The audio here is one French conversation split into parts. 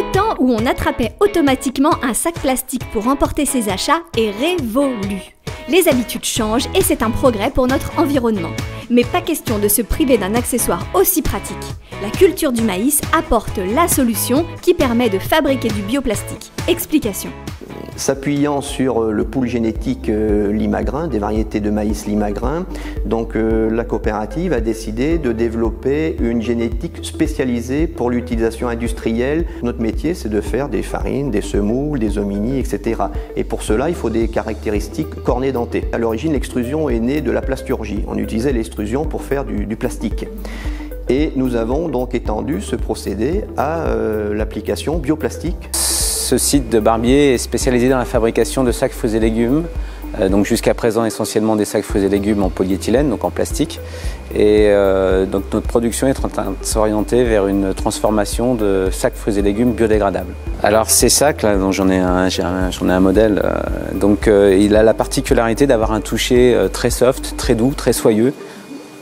Le temps où on attrapait automatiquement un sac plastique pour emporter ses achats est révolu. Les habitudes changent et c'est un progrès pour notre environnement. Mais pas question de se priver d'un accessoire aussi pratique. La culture du maïs apporte la solution qui permet de fabriquer du bioplastique. Explication. S'appuyant sur le pool génétique Limagrin, des variétés de maïs Limagrin, donc la coopérative a décidé de développer une génétique spécialisée pour l'utilisation industrielle. Notre métier, c'est de faire des farines, des semoules, des hominis, etc. Et pour cela, il faut des caractéristiques cornée-dentée. À l'origine, l'extrusion est née de la plasturgie. On utilisait l'extrusion pour faire du plastique. Et nous avons donc étendu ce procédé à l'application bioplastique. Ce site de Barbier est spécialisé dans la fabrication de sacs fruits et légumes, donc jusqu'à présent essentiellement des sacs fruits et légumes en polyéthylène, donc en plastique. Et donc notre production est en train de s'orienter vers une transformation de sacs fruits et légumes biodégradables. Alors ces sacs, là, dont j'en ai un modèle, il a la particularité d'avoir un toucher très soft, très doux, très soyeux,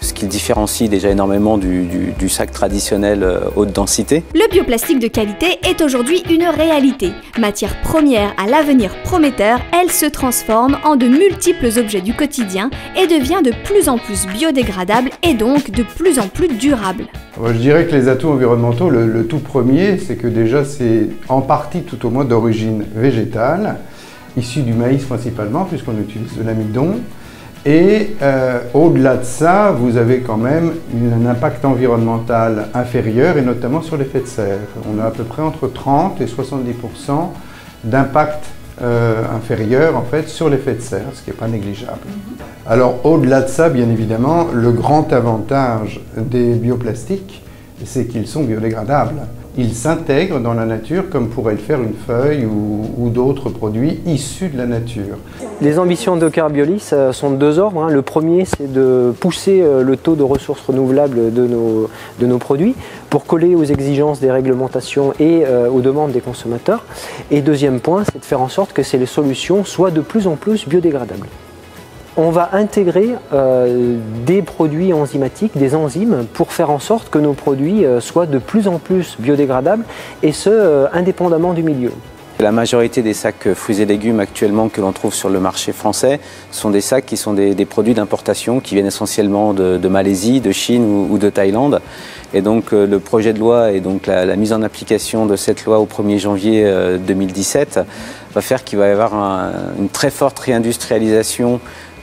ce qui le différencie déjà énormément du sac traditionnel haute densité. Le bioplastique de qualité est aujourd'hui une réalité. Matière première à l'avenir prometteur, elle se transforme en de multiples objets du quotidien et devient de plus en plus biodégradable et donc de plus en plus durable. Je dirais que les atouts environnementaux, le tout premier, c'est que déjà c'est en partie tout au moins d'origine végétale, issue du maïs principalement puisqu'on utilise de l'amidon. Et au-delà de ça, vous avez quand même un impact environnemental inférieur et notamment sur l'effet de serre. On a à peu près entre 30 et 70% d'impact inférieur en fait sur l'effet de serre, ce qui n'est pas négligeable. Alors au-delà de ça, bien évidemment, le grand avantage des bioplastiques, c'est qu'ils sont biodégradables. Ils s'intègrent dans la nature comme pourrait le faire une feuille ou d'autres produits issus de la nature. Les ambitions de Carbioli sont de deux ordres. Le premier, c'est de pousser le taux de ressources renouvelables de nos produits pour coller aux exigences des réglementations et aux demandes des consommateurs. Et deuxième point, c'est de faire en sorte que ces solutions soient de plus en plus biodégradables. On va intégrer des produits enzymatiques, des enzymes, pour faire en sorte que nos produits soient de plus en plus biodégradables, et ce, indépendamment du milieu. La majorité des sacs fruits et légumes actuellement que l'on trouve sur le marché français sont des sacs qui sont des produits d'importation qui viennent essentiellement de Malaisie, de Chine ou de Thaïlande. Et donc le projet de loi et donc la mise en application de cette loi au 1er janvier 2017 va faire qu'il va y avoir une très forte réindustrialisation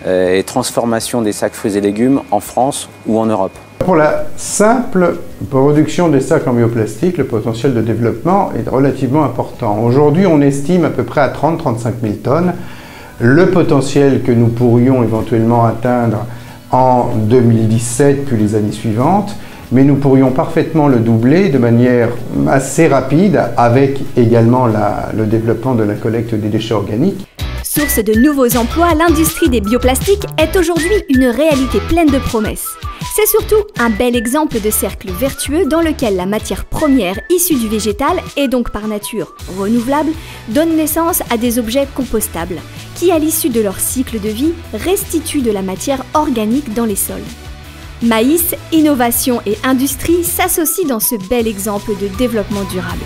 et transformation des sacs fruits et légumes en France ou en Europe. Pour la simple production des sacs en bioplastique, le potentiel de développement est relativement important. Aujourd'hui, on estime à peu près à 30-35 000 tonnes le potentiel que nous pourrions éventuellement atteindre en 2017 puis les années suivantes, mais nous pourrions parfaitement le doubler de manière assez rapide avec également le développement de la collecte des déchets organiques. Source de nouveaux emplois, l'industrie des bioplastiques est aujourd'hui une réalité pleine de promesses. C'est surtout un bel exemple de cercle vertueux dans lequel la matière première issue du végétal, et donc par nature renouvelable, donne naissance à des objets compostables, qui à l'issue de leur cycle de vie restituent de la matière organique dans les sols. Maïs, innovation et industrie s'associent dans ce bel exemple de développement durable.